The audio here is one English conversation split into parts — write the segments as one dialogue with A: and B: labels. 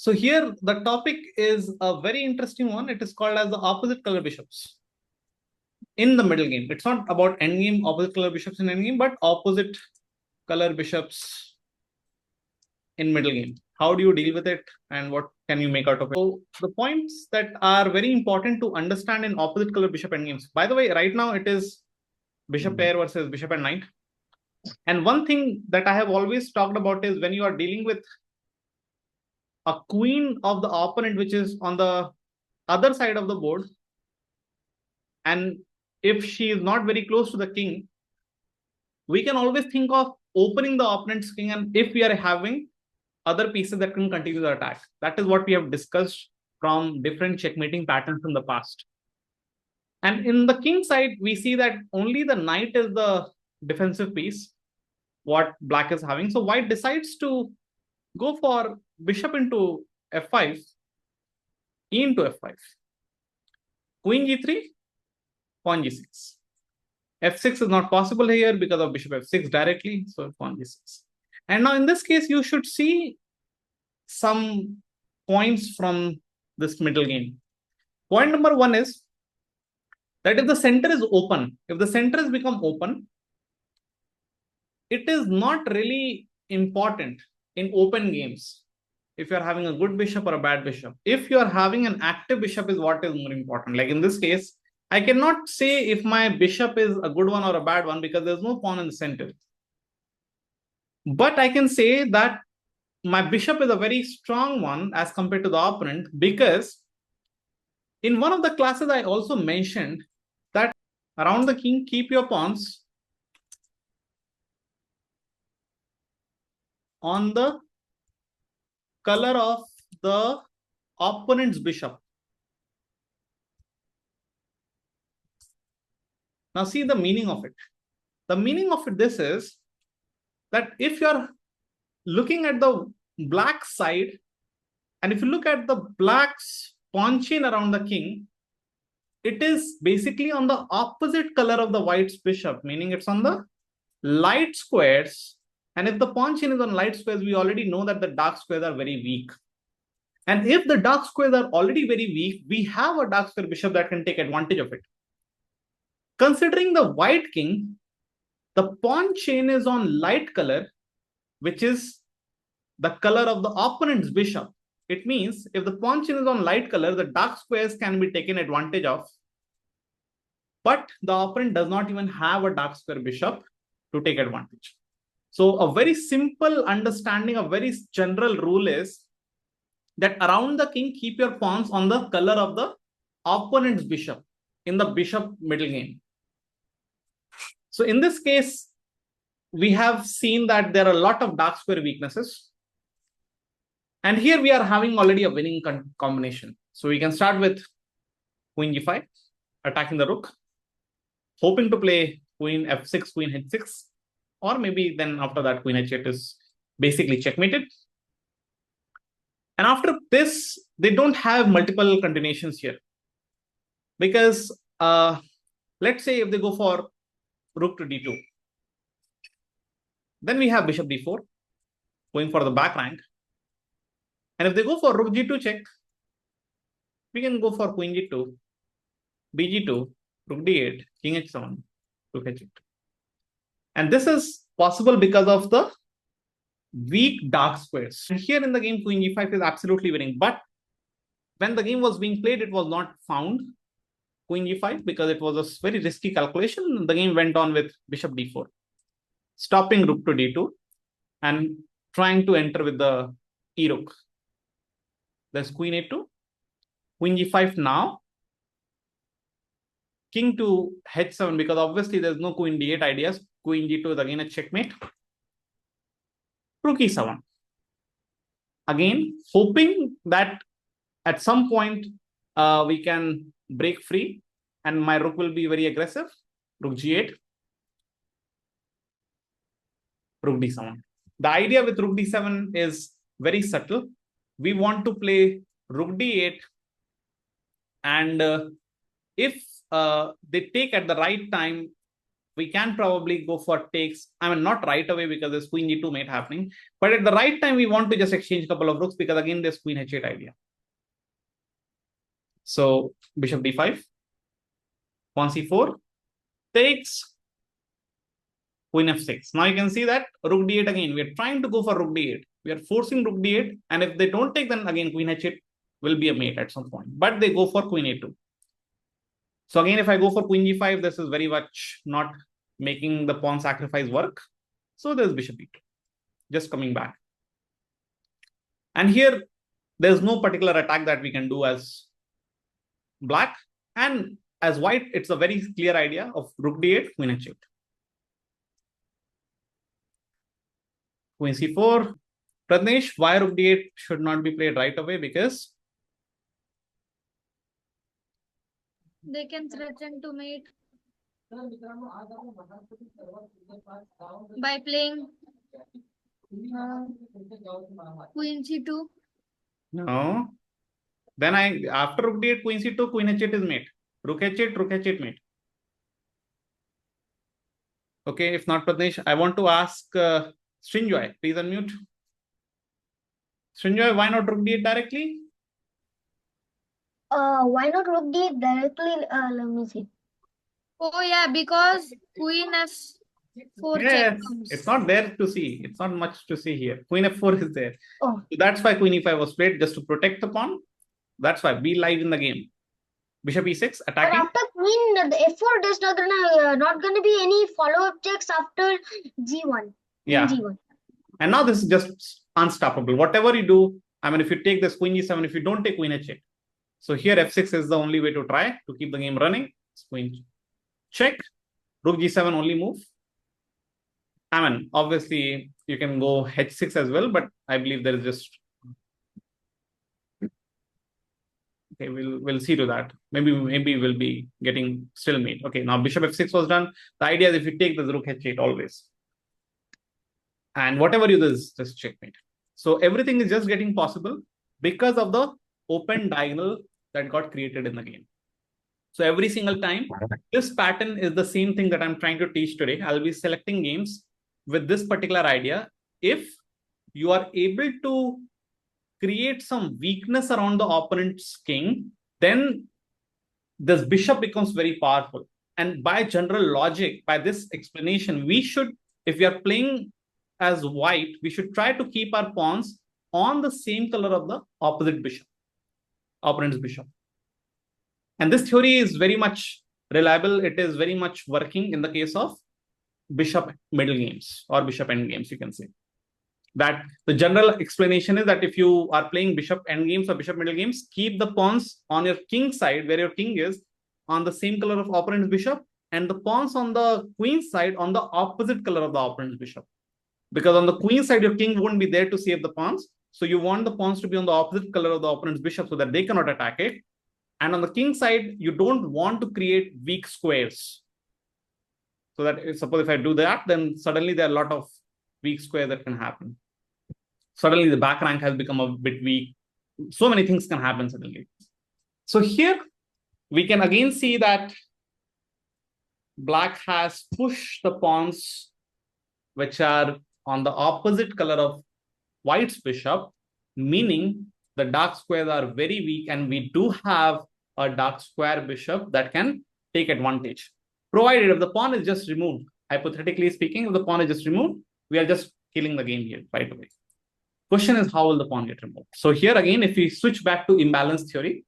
A: So here the topic is a very interesting one. It is called as the opposite color bishops in the middle game. It's not about endgame opposite color bishops in endgame, but opposite color bishops in middle game. How do you deal with it and what can you make out of it? So the points that are very important to understand in opposite color bishop endgames. By the way, right now it is bishop pair versus bishop and knight. And one thing that I have always talked about is when you are dealing with a queen of the opponent, which is on the other side of the board, and if she is not very close to the king, we can always think of opening the opponent's king, and if we are having other pieces that can continue the attack. That is what we have discussed from different checkmating patterns from the past. And in the king side, we see that only the knight is the defensive piece, what black is having. So white decides to go for bishop into f5, e into f5, queen g3, pawn g6. f6 is not possible here because of bishop f6 directly, so pawn g6. And now in this case, you should see some points from this middle game. Point number one is that if the center is open, if the center has become open, it is not really important in open games if you're having a good bishop or a bad bishop. If you're having an active bishop is what is more important. Like in this case, I cannot say if my bishop is a good one or a bad one because there's no pawn in the center. But I can say that my bishop is a very strong one as compared to the opponent, because in one of the classes I also mentioned that around the king, keep your pawns on the color of the opponent's bishop. Now see the meaning of it. The meaning of it, this is that if you're looking at the black side, and if you look at the black's pawn chain around the king, it is basically on the opposite color of the white's bishop, meaning it's on the light squares. And if the pawn chain is on light squares, we already know that the dark squares are very weak. And if the dark squares are already very weak, we have a dark square bishop that can take advantage of it. Considering the white king, the pawn chain is on light color, which is the color of the opponent's bishop. It means if the pawn chain is on light color, the dark squares can be taken advantage of. But the opponent does not even have a dark square bishop to take advantage. So a very simple understanding, a very general rule is that around the king, keep your pawns on the color of the opponent's bishop in the bishop middle game. So in this case, we have seen that there are a lot of dark square weaknesses. And here we are having already a winning combination. So we can start with queen g5, attacking the rook, hoping to play queen f6, queen h6, or maybe then after that queen h8 is basically checkmated. And after this, they don't have multiple continuations here. Because let's say if they go for rook to d2, then we have bishop d4, going for the back rank. And if they go for rook g2 check, we can go for queen g2, bg2, rook d8, king h7, rook h8. And this is possible because of the weak dark squares. And here in the game, queen g5 is absolutely winning. But when the game was being played, it was not found queen g5 because it was a very risky calculation. The game went on with bishop d4, stopping rook to d2 and trying to enter with the e-rook. There's queen a2, queen g5 now, king to h7, because obviously there's no queen d8 ideas. Queen g2 is again a checkmate. Rook e7. Again, hoping that at some point we can break free and my rook will be very aggressive. Rook g8, rook d7. The idea with rook d7 is very subtle. We want to play rook d8, and if they take at the right time we can probably go for takes. I mean, not right away because there's queen g2 mate happening, but at the right time, we want to just exchange a couple of rooks because again, there's queen h8 idea. So bishop d5, pawn c4, takes, queen f6. Now you can see that rook d8 again. We are trying to go for rook d8. We are forcing rook d8, and if they don't take, then again queen h8 will be a mate at some point. But they go for queen a2. So again, if I go for queen g5, this is very much not making the pawn sacrifice work. So there's bishop e2, just coming back. And here, there's no particular attack that we can do as black. And as white, it's a very clear idea of rook d8, queen h8. Queen c4. Pratnesh, why rook d8 should not be played right away? Because
B: they can threaten to mate by playing queen c2.
A: No. Then after rook d8, queen c2, queen h8 is mate. Rook h8 mate. Okay, if not Pratnesh, I want to ask Srinjoy, please unmute. Srinjoy, why not rook d8 directly?
C: Why not rook d8 directly? Let me see.
B: Oh yeah, because queen f4
A: yes,
B: check comes.
A: It's not there to see. It's not much to see here. Queen f4 is there.
C: Oh.
A: So that's why queen e5 was played, just to protect the pawn. That's why be live in the game. Bishop e6 attacking.
C: But after queen the f4, there's not gonna be any follow-up checks after g1.
A: Yeah.
C: G1.
A: And now this is just unstoppable. Whatever you do, I mean, if you take this queen g7, if you don't take queen h8. So here f6 is the only way to try to keep the game running. It's queen check. Rook g7 only move. I mean, obviously you can go h6 as well, but I believe there is just okay. We'll see to that. Maybe we'll be getting stalemate. Okay, now bishop f6 was done. The idea is if you take this rook h8 always, and whatever you do is just checkmate. So everything is just getting possible because of the open diagonal that got created in the game. So every single time, this pattern is the same thing that I'm trying to teach today. I'll be selecting games with this particular idea. If you are able to create some weakness around the opponent's king, then this bishop becomes very powerful. And by general logic, by this explanation, we should, if we are playing as white, we should try to keep our pawns on the same color of the opposite bishop, opponent's bishop. And this theory is very much reliable. It is very much working in the case of bishop middle games or bishop end games, you can say. That the general explanation is that if you are playing bishop end games or bishop middle games, keep the pawns on your king side, where your king is, on the same color of opponent's bishop, and the pawns on the queen side on the opposite color of the opponent's bishop. Because on the queen side, your king won't be there to save the pawns. So you want the pawns to be on the opposite color of the opponent's bishop so that they cannot attack it. And on the king side, you don't want to create weak squares. So that suppose if I do that, then suddenly there are a lot of weak squares that can happen. Suddenly the back rank has become a bit weak. So many things can happen suddenly. So here we can again see that black has pushed the pawns which are on the opposite color of white's bishop, meaning the dark squares are very weak, and we do have a dark square bishop that can take advantage. Provided if the pawn is just removed, hypothetically speaking, if the pawn is just removed, we are just killing the game here right away. Question is, how will the pawn get removed? So here again, if we switch back to imbalance theory,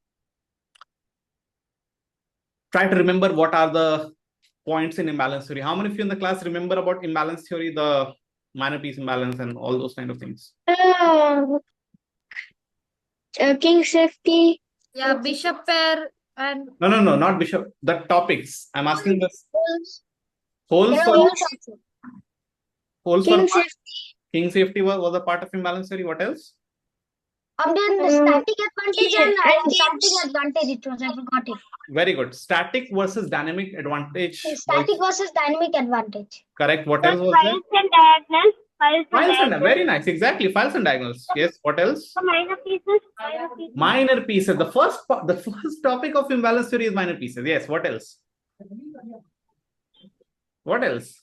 A: try to remember what are the points in imbalance theory. How many of you in the class remember about imbalance theory, the minor piece imbalance and all those kind of things?
C: King safety.
B: Yeah, bishop pair and
A: No, not bishop. The topics. I'm asking this. Holes for
C: King safety.
A: King safety was a part of imbalance theory. What else?
C: Then the static advantage and something advantage it was. I forgot it.
A: Very good. Static versus dynamic advantage.
C: Static versus dynamic advantage.
A: Correct. What else was there?
C: Files and diagonals.
A: Files and very nice. Exactly. Files and diagonals. Yes. What else?
C: Minor pieces.
A: Minor pieces. The first topic of imbalance theory is minor pieces. Yes. What else? What else?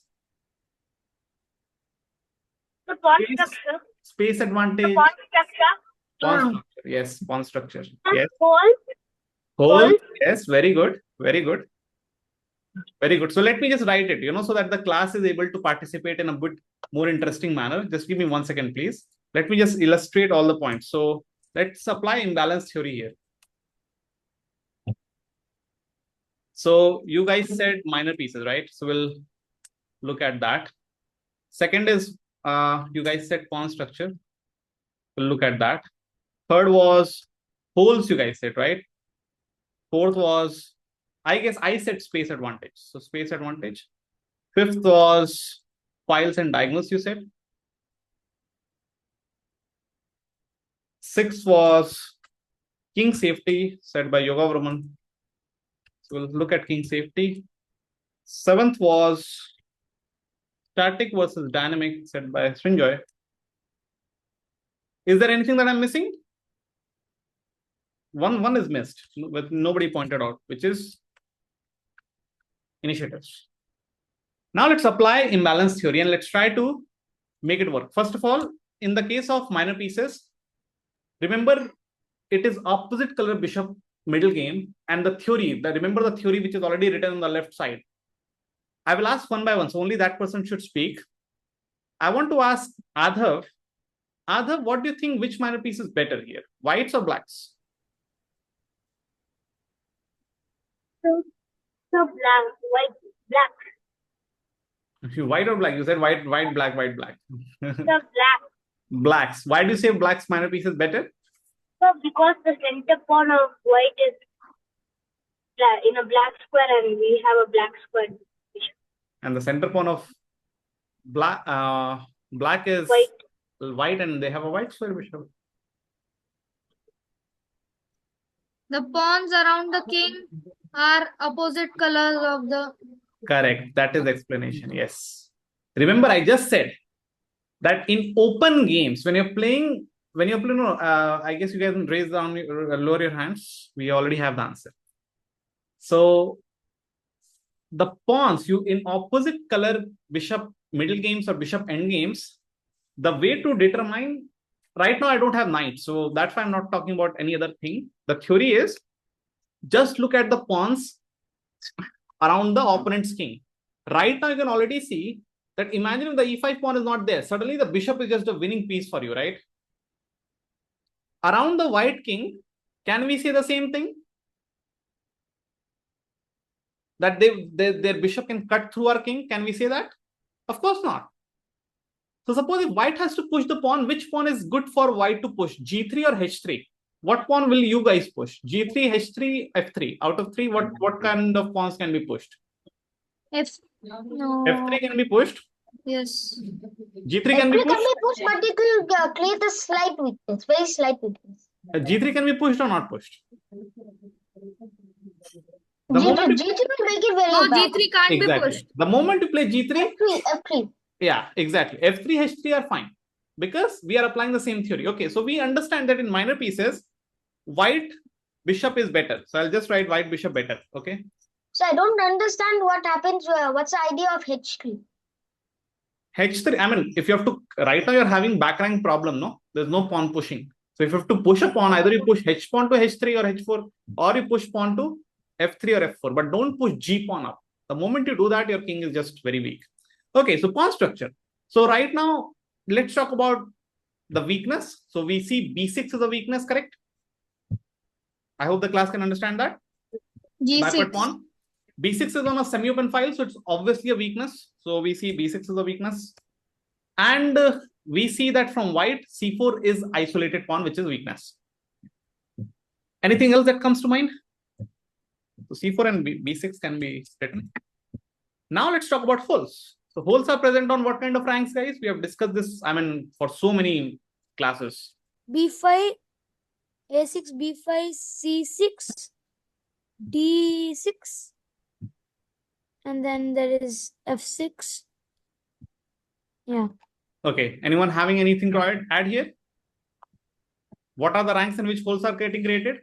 D: The pawn
A: Space,
D: structure.
A: space
D: The
A: advantage.
D: pawn structure.
A: Pawn structure. Yes, pawn structure.
D: And
A: Yes.
D: holes.
A: Holes. Yes, very good. Very good. Very good. So let me just write it, so that the class is able to participate in a bit more interesting manner. Just give me 1 second, please. Let me just illustrate all the points. So let's apply imbalance theory here. So you guys said minor pieces, right? So we'll look at that. Second is, you guys said pawn structure. We'll look at that. Third was holes, you guys said, right? Fourth was, I guess I said space advantage. So space advantage. Fifth was files and diagonals, you said. Sixth was king safety, said by Yoga Vrahman. So we'll look at king safety. Seventh was static versus dynamic, said by Srinjoy. Is there anything that I'm missing? One is missed, but nobody pointed out, which is initiatives. Now let's apply imbalance theory and let's try to make it work. First of all, in the case of minor pieces, remember it is opposite color bishop middle game, and the theory, remember the theory which is already written on the left side. I will ask one by one, so only that person should speak. I want to ask Adhav. Adhav, what do you think, which minor piece is better here? Whites or blacks?
D: So black, white, black.
A: White or black? You said white, black.
D: The black.
A: Blacks. Why do you say blacks minor piece is better?
D: So because the center pawn of white is in a black square and we have a black square.
A: And the center pawn of black is white and they have a white square bishop.
B: The pawns around the king are opposite colors of the.
A: Correct. That is explanation. Yes. Remember, I just said that in open games, when you're playing, I guess you guys can raise down, lower your hands. We already have the answer. So the pawns, in opposite color bishop middle games or bishop end games, the way to determine, right now I don't have knight, so that's why I'm not talking about any other thing. The theory is just look at the pawns around the opponent's king. Right now you can already see that, imagine if the e5 pawn is not there, suddenly the bishop is just a winning piece for you, right? Around the white king, can we say the same thing? That their bishop can cut through our king? Can we say that? Of course not. So suppose if white has to push the pawn, which pawn is good for white to push? G3 or H3? What pawn will you guys push? G3, H3, F3. Out of three, what kind of pawns can be pushed?
B: No.
A: F3 can be pushed.
B: Yes.
A: G3 can be pushed.
C: But it will create a slight weakness, very slight weakness.
A: G3 can be pushed or not pushed?
C: G3 will make it very
B: No,
C: bad.
B: G3 can't be pushed.
A: The moment you play G3,
C: F3.
A: Yeah, exactly. F3, H3 are fine because we are applying the same theory. Okay, so we understand that in minor pieces, white bishop is better. So I'll just write white bishop better. Okay.
C: So I don't understand what happens. What's the idea of H3?
A: H3, I mean, if you have to, right now you're having back rank problem, no? There's no pawn pushing. So if you have to push a pawn, either you push H pawn to H3 or H4, or you push pawn to F3 or F4, but don't push G pawn up. The moment you do that, your king is just very weak. Okay, so pawn structure. So right now, let's talk about the weakness. So we see B6 is a weakness, correct? I hope the class can understand that.
B: G6.
A: Backward pawn. B6 is on a semi-open file, so it's obviously a weakness. So we see B6 is a weakness. And we see that from white, C4 is isolated pawn, which is weakness. Anything else that comes to mind? So C4 and B6 can be written. Now let's talk about holes. So holes are present on what kind of ranks, guys? We have discussed this, I mean, for so many classes.
E: B5, A6, B5, C6, D6, and then there is F6. Yeah.
A: Okay, anyone having anything to add here? What are the ranks in which holes are getting created?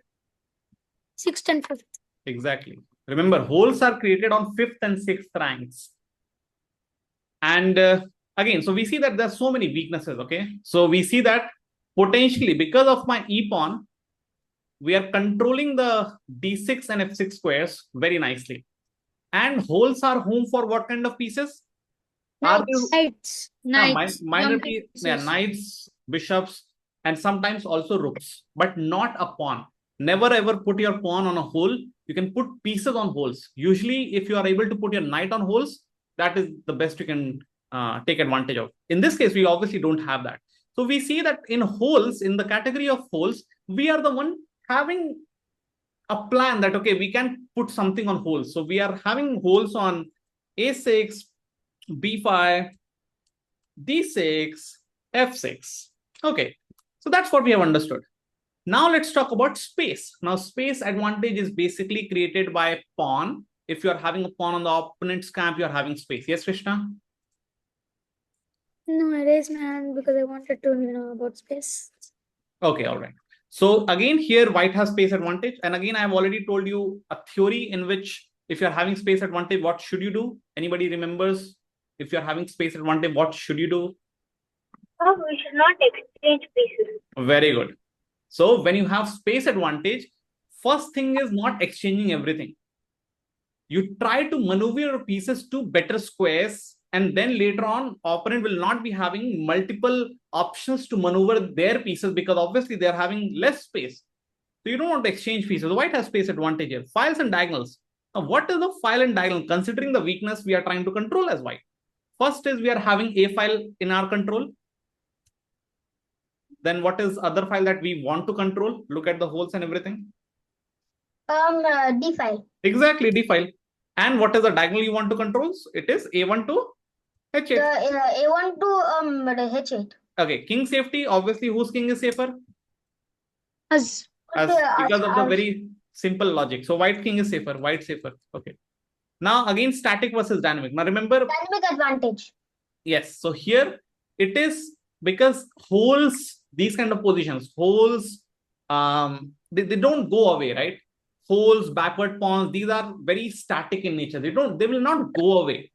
E: 6th and 5th.
A: Exactly. Remember, holes are created on 5th and 6th ranks. And again, so we see that there's so many weaknesses, okay? So we see that potentially because of my E pawn, we are controlling the D6 and F6 squares very nicely. And holes are home for what kind of pieces? Are they
E: Knights.
A: minor
B: Young
A: pieces?
B: pieces.
A: Yeah, knights, bishops, and sometimes also rooks, but not a pawn. Never ever put your pawn on a hole. You can put pieces on holes. Usually, if you are able to put your knight on holes, that is the best you can take advantage of. In this case, we obviously don't have that. So we see that in holes, in the category of holes, we are the one having a plan that, okay, we can put something on holes. So we are having holes on A6, B5, D6, F6. Okay, so that's what we have understood. Now let's talk about space. Now space advantage is basically created by pawn. If you are having a pawn on the opponent's camp, you are having space. Yes, Krishna?
E: No, I raised my hand because I wanted to know about space.
A: Okay, all right. So again, here white has space advantage. And again, I have already told you a theory in which if you're having space advantage, what should you do? Anybody remembers? If you're having space advantage, what should you do?
D: Oh, we should not exchange pieces.
A: Very good. So when you have space advantage, first thing is not exchanging everything. You try to maneuver your pieces to better squares, and then later on, opponent will not be having multiple options to maneuver their pieces because obviously they're having less space. So you don't want to exchange pieces. The white has space advantage here. Files and diagonals. Now, what is the file and diagonal? Considering the weakness we are trying to control as white. First is we are having a file in our control. Then what is other file that we want to control? Look at the holes and everything.
C: D file.
A: Exactly, D file. And what is the diagonal you want to control? It is A1 to H8.
C: The A1 to H8.
A: Okay, king safety. Obviously, whose king is safer?
E: Us.
A: Because of the very simple logic. So white king is safer. White safer. Okay. Now again, static versus dynamic. Now remember.
C: Dynamic advantage.
A: Yes. So here it is because holes, these kind of positions, holes, they don't go away, right? Holes, backward pawns, these are very static in nature. They will not go away.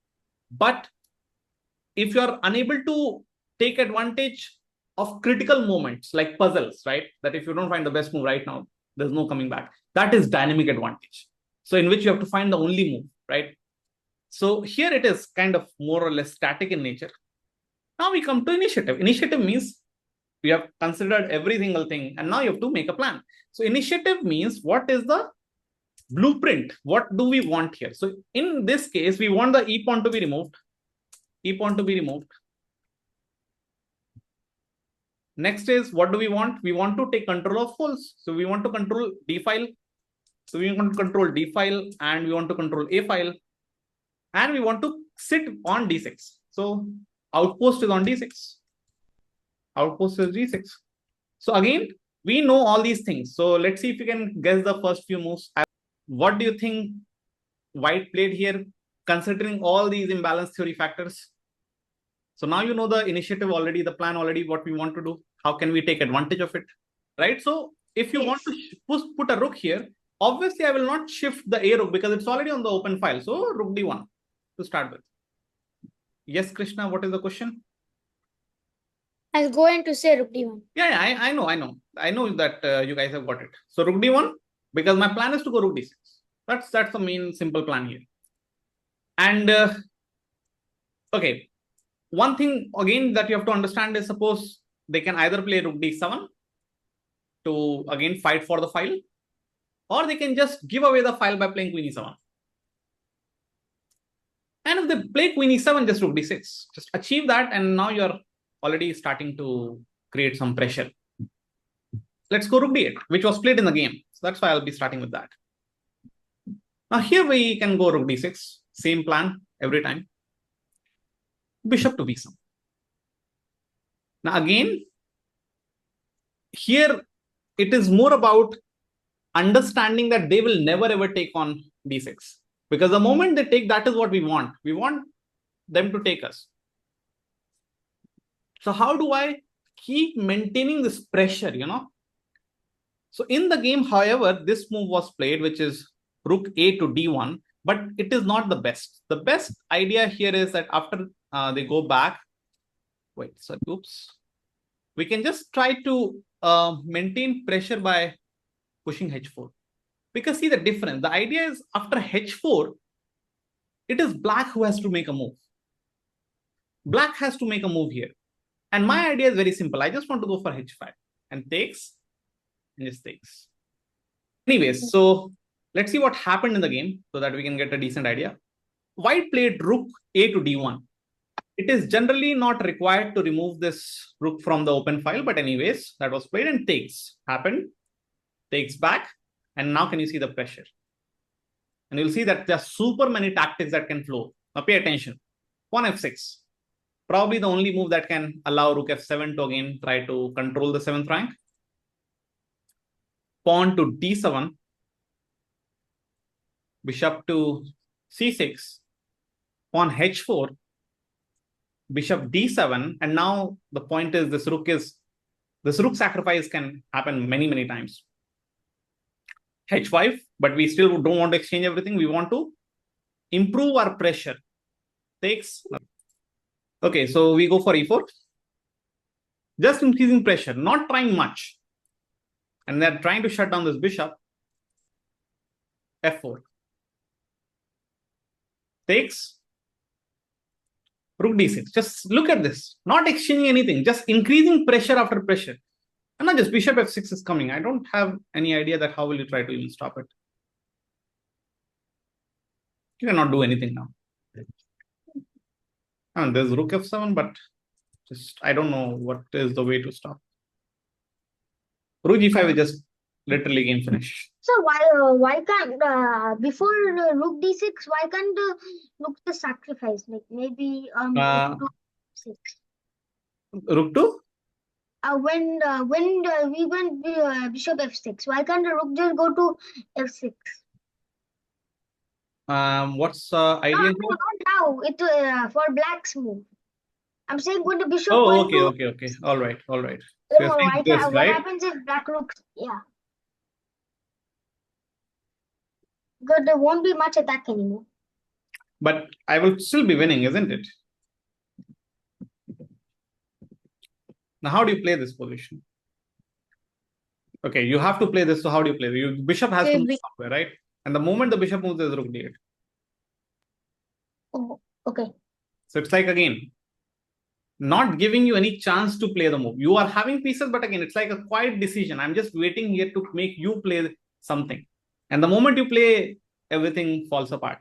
A: But if you are unable to take advantage of critical moments like puzzles, right? That if you don't find the best move right now, there's no coming back. That is dynamic advantage. So in which you have to find the only move, right? So here it is kind of more or less static in nature. Now we come to initiative. Initiative means we have considered every single thing and now you have to make a plan. So initiative means what is the blueprint? What do we want here? So in this case, we want the E pawn to be removed. E pawn to be removed. Next is what do we want? We want to take control of holes. So we want to control D file. So we want to control D file and we want to control A file. And we want to sit on D6. So outpost is on D6. Outpost is D6. So again, we know all these things. So let's see if you can guess the first few moves. What do you think white played here, considering all these imbalance theory factors? So now you know the initiative already, the plan already, what we want to do. How can we take advantage of it, right? So if you want to put a rook here, obviously I will not shift the A rook because it's already on the open file. So rook D1 to start with. Yes, Krishna, what is the question?
E: I was going to say Rook D1.
A: Yeah, I know that you guys have got it. So Rook D1, because my plan is to go Rook D6. That's the main simple plan here. And okay, one thing again that you have to understand is suppose they can either play Rook D7 to again fight for the file, or they can just give away the file by playing Queen E7. And if they play Queen E7, just Rook D6, just achieve that, and now you're already starting to create some pressure. Let's go Rook D8, which was played in the game. So that's why I'll be starting with that. Now here we can go Rook D6, same plan every time. Bishop to B7. Now again, here it is more about understanding that they will never ever take on D6. Because the moment they take, that is what we want. We want them to take us. So how do I keep maintaining this pressure, you know? So in the game, however, this move was played, which is Rook A to D1, but it is not the best. The best idea here is that after they go back. Wait, so oops. We can just try to maintain pressure by pushing h4. Because see the difference. The idea is after h4, it is black who has to make a move. Black has to make a move here. And my idea is very simple. I just want to go for h5 and takes and just takes. Anyways, so let's see what happened in the game so that we can get a decent idea. White played rook a to d1. It is generally not required to remove this rook from the open file, but anyways, that was played and takes happened, takes back, and now can you see the pressure? And you'll see that there's super many tactics that can flow. Now pay attention. Pawn f6. Probably the only move that can allow rook f7 to again try to control the 7th rank. Pawn to d7. Bishop to c6. Pawn h4. Bishop d7, and now the point is this rook sacrifice can happen many times. h5, but we still don't want to exchange everything. We want to improve our pressure. Takes. Okay, so we go for e4. Just increasing pressure, not trying much. And they're trying to shut down this bishop. f4. Takes. Rook d6. Just look at this. Not exchanging anything. Just increasing pressure after pressure. And not just bishop f6 is coming. I don't have any idea that how will you try to even stop it. You cannot do anything now. And there's rook f7, but just I don't know what is the way to stop. Rook g5 is just literally game finish.
C: So why can't before rook d6? Why can't rook the sacrifice? Like maybe rook 6.
A: Rook 2?
C: When we went bishop f6, why can't the rook just go to f6?
A: What's idea?
C: No, not now. It for black's move. I'm saying when the bishop.
A: Oh, okay. All right. So you're saying this,
C: what
A: right?
C: happens if black rook? Yeah. Because there won't be much attack anymore.
A: But I will still be winning, isn't it? Now, how do you play this position? Okay, you have to play this. So how do you play? Your bishop has to move somewhere, right? And the moment the bishop moves, there's rook d8.
C: Oh, okay.
A: So it's like, again, not giving you any chance to play the move. You are having pieces, but again, it's like a quiet decision. I'm just waiting here to make you play something. And the moment you play, everything falls apart.